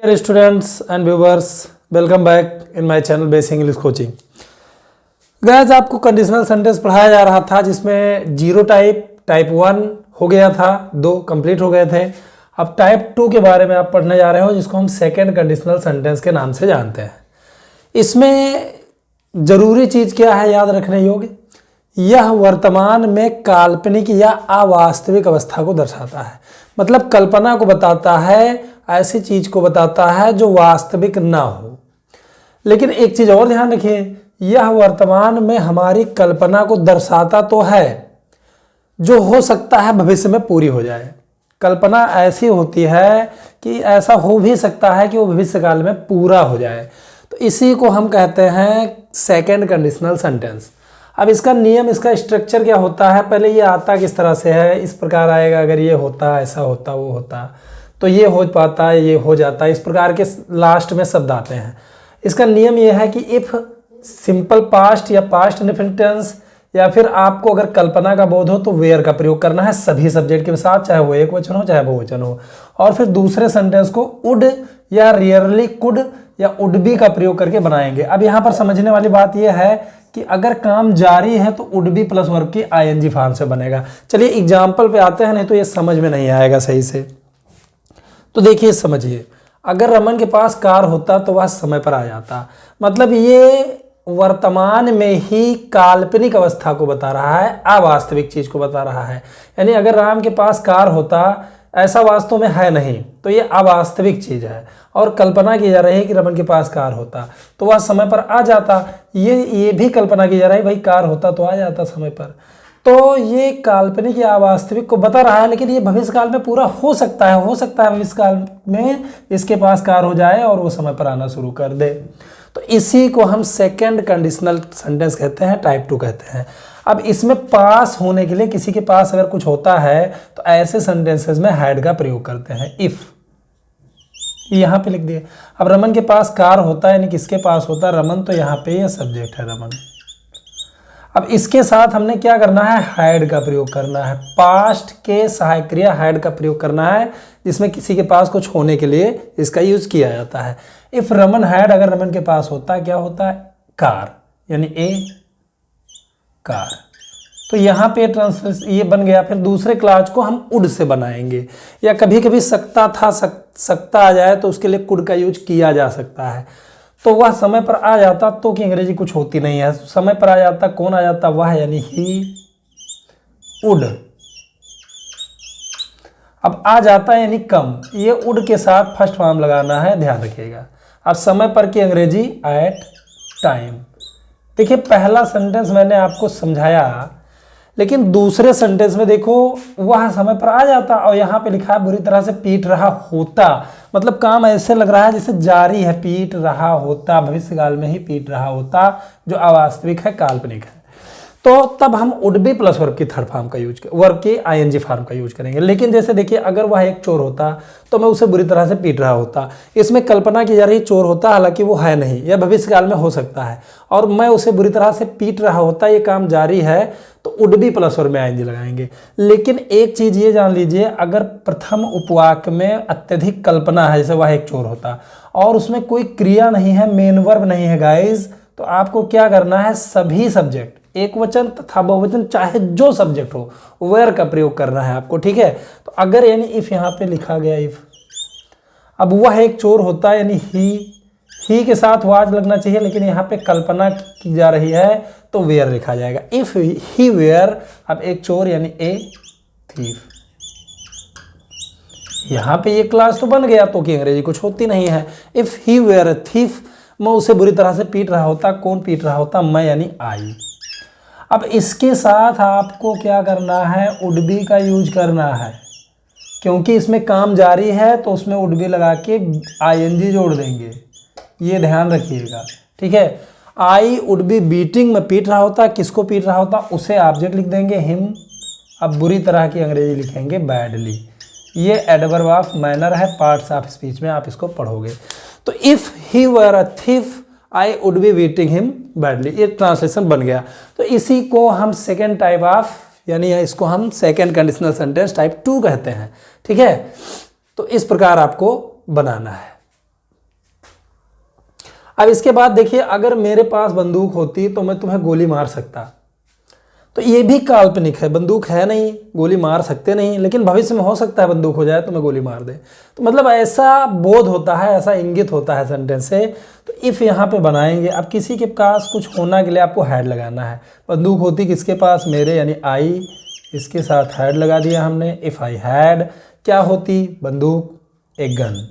Dear students and viewers, welcome back in my channel Basic English Coaching. Guys आपको conditional sentence पढ़ाया जा रहा था जिसमें जीरो टाइप 1 हो गया था, 2 कंप्लीट हो गए थे. अब टाइप 2 के बारे में आप पढ़ने जा रहे हो जिसको हम सेकेंड कंडीशनल सेंटेंस के नाम से जानते हैं. इसमें जरूरी चीज़ क्या है याद रखने योग्य, यह वर्तमान में काल्पनिक या अवास्तविक अवस्था को दर्शाता है. मतलब कल्पना को बताता है, ऐसी चीज को बताता है जो वास्तविक ना हो. लेकिन एक चीज और ध्यान रखिए, यह वर्तमान में हमारी कल्पना को दर्शाता तो है जो हो सकता है भविष्य में पूरी हो जाए. कल्पना ऐसी होती है कि ऐसा हो भी सकता है कि वो भविष्य काल में पूरा हो जाए. तो इसी को हम कहते हैं सेकेंड कंडीशनल सेंटेंस. अब इसका नियम, इसका स्ट्रक्चर क्या होता है, पहले ये आता किस तरह से है, इस प्रकार आएगा. अगर ये होता, ऐसा होता, वो होता, तो ये हो पाता, ये हो जाता, इस प्रकार के लास्ट में शब्द आते हैं. इसका नियम ये है कि इफ सिंपल पास्ट या पास्ट इंडेफिनिट टेंस या फिर आपको अगर कल्पना का बोध हो तो वेयर का प्रयोग करना है सभी सब्जेक्ट के साथ, चाहे वो एक वचन हो चाहे बहुवचन हो. और फिर दूसरे सेंटेंस को वुड या रियरली कुड या वुड बी का प्रयोग करके बनाएंगे. अब यहाँ पर समझने वाली बात यह है कि अगर काम जारी है तो वुड बी प्लस वर्ब की आईएनजी फॉर्म से बनेगा. चलिए एग्जाम्पल पे आते हैं, नहीं तो ये समझ में नहीं आएगा सही से. तो देखिए समझिए, अगर रमन के पास कार होता तो वह समय पर आ जाता. मतलब ये वर्तमान में ही काल्पनिक अवस्था को बता रहा है, अवास्तविक चीज को बता रहा है. यानी अगर राम के पास कार होता, ऐसा वास्तव में है नहीं, तो ये अवास्तविक चीज है. और कल्पना की जा रही है कि रमन के पास कार होता तो वह समय पर आ जाता. ये भी कल्पना की जा रही है, भाई कार होता तो आ जाता समय पर. तो ये काल्पनिक या अवास्तविक को बता रहा है, लेकिन ये भविष्य काल में पूरा हो सकता है भविष्य काल में इसके पास कार हो जाए और वो समय पर आना शुरू कर दे. तो इसी को हम सेकेंड कंडीशनल सेंटेंस कहते हैं, टाइप 2 कहते हैं. अब इसमें पास होने के लिए किसी के पास अगर कुछ होता है तो ऐसे सेंटेंसेस में हैड का प्रयोग करते हैं. इफ यहाँ पे लिख दिए. अब रमन के पास कार होता है, यानी किसके पास होता है, रमन, तो यहाँ पे ये सब्जेक्ट है रमन. अब इसके साथ हमने क्या करना है, हैड का प्रयोग करना है. पास्ट के सहायक क्रिया हैड का प्रयोग करना है जिसमें किसी के पास कुछ होने के लिए इसका यूज किया जाता है. इफ रमन हैड, अगर रमन के पास होता है, क्या होता है, कार, यानी ए कार. तो यहाँ पे ट्रांसलेशन ये बन गया. फिर दूसरे क्लास को हम वुड से बनाएंगे, या कभी कभी सकता था, सकता आ जाए तो उसके लिए कुड का यूज किया जा सकता है. तो वह समय पर आ जाता, तो की अंग्रेजी कुछ होती नहीं है. समय पर आ जाता, कौन आ जाता, वह, यानी ही वुड. अब आ जाता यानी कम, ये वुड के साथ फर्स्ट फॉर्म लगाना है, ध्यान रखिएगा. अब समय पर की अंग्रेजी एट टाइम. देखिए पहला सेंटेंस मैंने आपको समझाया, लेकिन दूसरे सेंटेंस में देखो वह समय पर आ जाता और यहाँ पे लिखा है बुरी तरह से पीट रहा होता. मतलब काम ऐसे लग रहा है जैसे जारी है, पीट रहा होता, भविष्य काल में ही पीट रहा होता, जो अवास्तविक है, काल्पनिक है. तो तब हम वुड बी प्लस वर्ब की थर्ड फॉर्म का यूज, वर्ब की आईएनजी फॉर्म का यूज करेंगे. लेकिन जैसे देखिए अगर वह एक चोर होता तो मैं उसे बुरी तरह से पीट रहा होता. इसमें कल्पना की जा रही चोर होता, हालांकि वो है नहीं, यह भविष्य काल में हो सकता है, और मैं उसे बुरी तरह से पीट रहा होता, ये काम जारी है, तो वुड बी प्लस वर्ब में आईएनजी लगाएंगे. लेकिन एक चीज ये जान लीजिए, अगर प्रथम उपवाक्य में अत्यधिक कल्पना है, जैसे वह एक चोर होता, और उसमें कोई क्रिया नहीं है, मेन वर्ब नहीं है गाइज, तो आपको क्या करना है, सभी सब्जेक्ट, एक वचन तथा बहुवचन, चाहे जो सब्जेक्ट हो, वेयर का प्रयोग करना है आपको. ठीक है. तो अगर यानी इफ यहाँ पे लिखा गया इफ, अब वह एक चोर होता है, यानी ही के साथ वाज लगना चाहिए, लेकिन यहाँ पे कल्पना की जा रही है तो वेयर लिखा जाएगा. इफ ही वेयर, अब एक चोर यानी ए थीफ. यहाँ पे ये क्लास तो बन गया, तो कि अंग्रेजी कुछ होती नहीं है. इफ ही वेयर थीफ, मैं उसे बुरी तरह से पीट रहा होता, कौन पीट रहा होता, मैं, यानी आई. अब इसके साथ आपको क्या करना है, वुड बी का यूज करना है, क्योंकि इसमें काम जारी है तो उसमें वुड बी लगा के आईएनजी जोड़ देंगे, ये ध्यान रखिएगा. ठीक है. आई वुड बी बीटिंग, में पीट रहा होता, किसको पीट रहा होता, उसे ऑब्जेक्ट लिख देंगे हिम. अब बुरी तरह की अंग्रेजी लिखेंगे बैडली. ये एडवर्ब ऑफ मैनर है, पार्ट्स ऑफ स्पीच में आप इसको पढ़ोगे. तो if he were a thief I would be beating him badly, ये ट्रांसलेशन बन गया. तो इसी को हम सेकेंड टाइप ऑफ, यानी इसको हम सेकेंड कंडीशनल सेंटेंस टाइप 2 कहते हैं. ठीक है. तो इस प्रकार आपको बनाना है. अब इसके बाद देखिए, अगर मेरे पास बंदूक होती तो मैं तुम्हें गोली मार सकता, तो ये भी काल्पनिक है, बंदूक है नहीं, गोली मार सकते नहीं, लेकिन भविष्य में हो सकता है बंदूक हो जाए तो मैं गोली मार दे। तो मतलब ऐसा बोध होता है, ऐसा इंगित होता है सेंटेंस से। तो इफ़ यहाँ पे बनाएंगे, अब किसी के पास कुछ होना के लिए आपको हैड लगाना है। बंदूक होती किसके पास, मेरे, यानी आई, इसके साथ हैड लगा दिया हमने। इफ़ आई हैड, क्या होती, बंदूक, एक गन,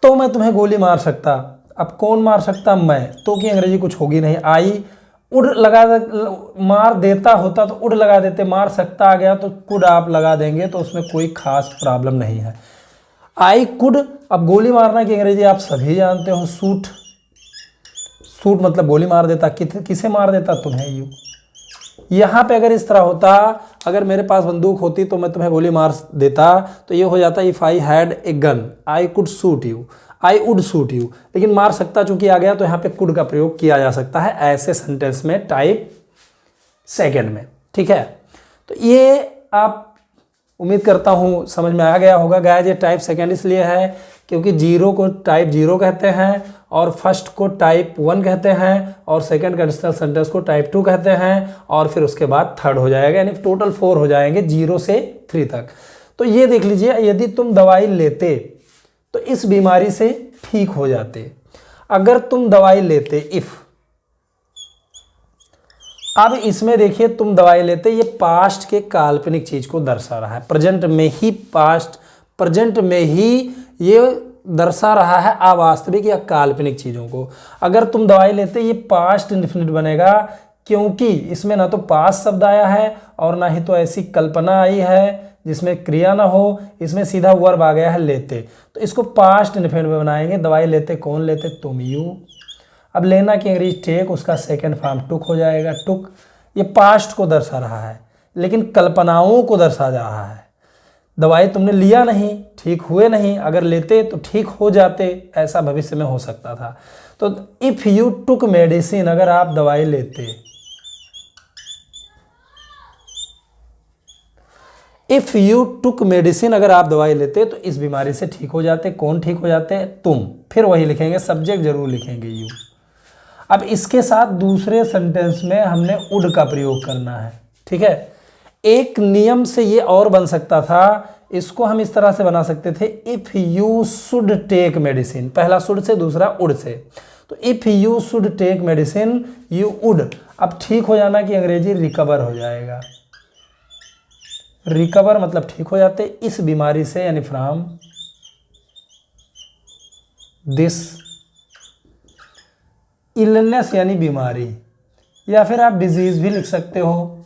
तो मैं तुम्हें गोली मार सकता। अब कौन मार सकता, मैं, तो की अंग्रेजी कुछ होगी नहीं। आई उड़ लगा मार देता होता तो उड़ लगा देते, मार सकता आ गया तो कुड आप लगा देंगे, तो उसमें कोई खास प्रॉब्लम नहीं है। आई कुड, अब गोली मारना की अंग्रेजी आप सभी जानते हो, शूट। शूट मतलब गोली मार देता, किसे मार देता, तुम्हें, यू। यहाँ पे अगर इस तरह होता, अगर मेरे पास बंदूक होती तो मैं तुम्हें गोली मार देता, तो ये हो जाता if I had a gun I could shoot you, I would shoot you. लेकिन मार सकता चूंकि आ गया तो यहाँ पे कुड का प्रयोग किया जा सकता है ऐसे सेंटेंस में, टाइप सेकंड में, ठीक है। तो ये आप उम्मीद करता हूँ समझ में आ गया होगा। गाइस ये टाइप सेकंड इसलिए है क्योंकि जीरो को टाइप जीरो कहते हैं, और फर्स्ट को टाइप वन कहते हैं, और सेकंड कंडीशनल सेंटेंस को टाइप टू कहते हैं, और फिर उसके बाद थर्ड हो जाएगा, यानी टोटल 4 हो जाएंगे 0 से 3 तक। तो ये देख लीजिए, यदि तुम दवाई लेते तो इस बीमारी से ठीक हो जाते। अगर तुम दवाई लेते, इफ, अब इसमें देखिए तुम दवाई लेते, ये पास्ट के काल्पनिक चीज को दर्शा रहा है, प्रेजेंट में ही, पास्ट प्रेजेंट में ही ये दर्शा रहा है अवास्तविक या काल्पनिक चीजों को। अगर तुम दवाई लेते, ये पास्ट इंडेफिनिट बनेगा क्योंकि इसमें ना तो पास्ट शब्द आया है और ना ही तो ऐसी कल्पना आई है जिसमें क्रिया ना हो, इसमें सीधा वर्ब आ गया है लेते, तो इसको पास्ट इंडेफिनिट में बनाएंगे। दवाई लेते, कौन लेते, तुम, यू। अब लेना की अंग्रेजी टेक, उसका सेकंड फॉर्म टुक हो जाएगा, टुक। ये पास्ट को दर्शा रहा है लेकिन कल्पनाओं को दर्शा जा रहा है। दवाई तुमने लिया नहीं, ठीक हुए नहीं, अगर लेते तो ठीक हो जाते, ऐसा भविष्य में हो सकता था। तो इफ यू टुक मेडिसिन, अगर आप दवाई लेते, इफ यू टुक मेडिसिन, अगर आप दवाई लेते तो इस बीमारी से ठीक हो जाते। कौन ठीक हो जाते, तुम। फिर वही लिखेंगे, सब्जेक्ट जरूर लिखेंगे, यू। अब इसके साथ दूसरे सेंटेंस में हमने वुड का प्रयोग करना है, ठीक है। एक नियम से ये और बन सकता था, इसको हम इस तरह से बना सकते थे, if you should take medicine, पहला शुड से दूसरा उड से, तो if you should take medicine you would. अब ठीक हो जाना की अंग्रेजी रिकवर हो जाएगा, रिकवर मतलब ठीक हो जाते इस बीमारी से, यानी फ्रॉम दिस इलनेस, यानी बीमारी, या फिर आप डिजीज भी लिख सकते हो,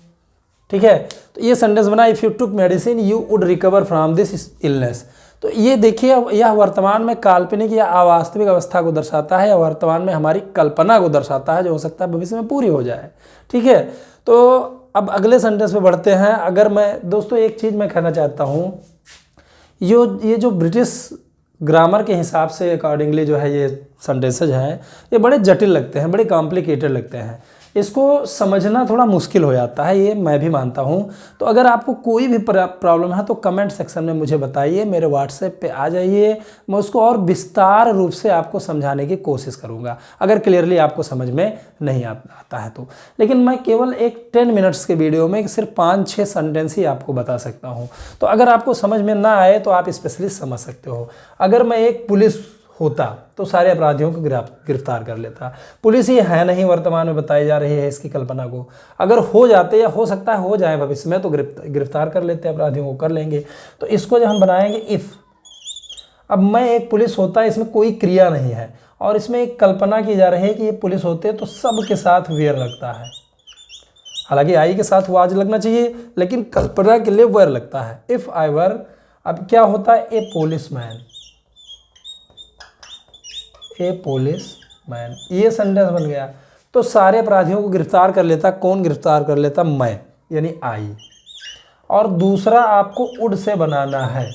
ठीक है। तो ये सेंटेंस बना, if you took medicine you would recover from this illness. तो ये देखिए, यह वर्तमान में काल्पनिक या अवास्तविक अवस्था को दर्शाता है, या वर्तमान में हमारी कल्पना को दर्शाता है जो हो सकता है भविष्य में पूरी हो जाए, ठीक है। तो अब अगले सेंटेंस पे बढ़ते हैं। अगर मैं दोस्तों एक चीज़ मैं कहना चाहता हूँ, ये जो ब्रिटिश ग्रामर के हिसाब से अकॉर्डिंगली जो है ये सेंटेंसेज हैं, ये बड़े जटिल लगते हैं, बड़े कॉम्प्लिकेटेड लगते हैं, इसको समझना थोड़ा मुश्किल हो जाता है, ये मैं भी मानता हूँ। तो अगर आपको कोई भी प्रॉब्लम है तो कमेंट सेक्शन में मुझे बताइए, मेरे व्हाट्सएप पे आ जाइए, मैं उसको और विस्तार रूप से आपको समझाने की कोशिश करूँगा, अगर क्लियरली आपको समझ में नहीं आता है तो। लेकिन मैं केवल एक 10 मिनट्स के वीडियो में सिर्फ 5-6 सेंटेंस ही आपको बता सकता हूँ। तो अगर आपको समझ में ना आए तो आप स्पेशलिस्ट समझ सकते हो। अगर मैं एक पुलिस होता तो सारे अपराधियों को गिरफ्तार कर लेता। पुलिस ही है नहीं वर्तमान में बताई जा रही है इसकी कल्पना को, अगर हो जाते या हो सकता है हो जाए भविष्य में तो गिरफ्तार कर लेते, अपराधियों को कर लेंगे। तो इसको जब हम बनाएंगे इफ, अब मैं एक पुलिस होता, इसमें कोई क्रिया नहीं है और इसमें एक कल्पना की जा रही है कि ये पुलिस होते तो सबके साथ वेयर लगता है, हालांकि आई के साथ वाज लगना चाहिए लेकिन कल्पना के लिए वेयर लगता है। इफ आई वर, अब क्या होता है, ए पुलिसमैन, ए पुलिसमैन, ये सेंटेंस बन गया। तो सारे अपराधियों को गिरफ्तार कर लेता, कौन गिरफ्तार कर लेता, मैं, यानी आई। और दूसरा आपको उड से बनाना है,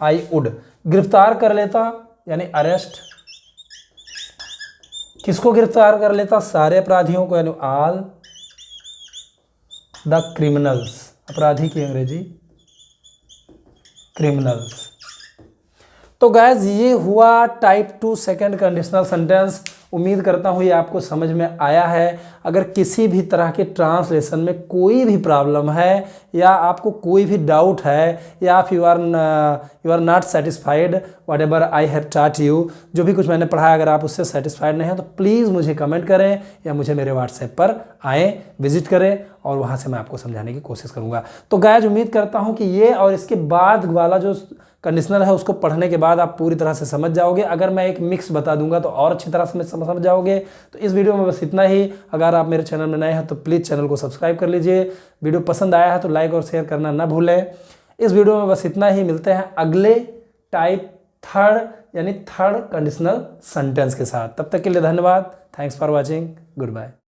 आई उड, गिरफ्तार कर लेता यानी अरेस्ट। किसको गिरफ्तार कर लेता, सारे अपराधियों को, यानी ऑल द क्रिमिनल्स, अपराधी की अंग्रेजी क्रिमिनल्स। तो गाइज ये हुआ टाइप 2 सेकंड कंडीशनल सेंटेंस। उम्मीद करता हूँ ये आपको समझ में आया है। अगर किसी भी तरह के ट्रांसलेशन में कोई भी प्रॉब्लम है या आपको कोई भी डाउट है या आप you are not satisfied whatever I have taught you, जो भी कुछ मैंने पढ़ाया अगर आप उससे सेटिस्फाइड नहीं हैं तो प्लीज़ मुझे कमेंट करें या मुझे मेरे व्हाट्सएप पर आएँ, विजिट करें और वहाँ से मैं आपको समझाने की कोशिश करूँगा। तो गाइज उम्मीद करता हूँ कि ये और इसके बाद वाला जो कंडीशनल है उसको पढ़ने के बाद आप पूरी तरह से समझ जाओगे। अगर मैं एक मिक्स बता दूंगा तो और अच्छी तरह से समझ जाओगे। तो इस वीडियो में बस इतना ही। अगर आप मेरे चैनल में नए हैं तो प्लीज़ चैनल को सब्सक्राइब कर लीजिए। वीडियो पसंद आया है तो लाइक और शेयर करना ना भूलें। इस वीडियो में बस इतना ही। मिलते हैं अगले टाइप थर्ड कंडीशनल सेंटेंस के साथ। तब तक के लिए धन्यवाद। Thanks for watching. Good bye.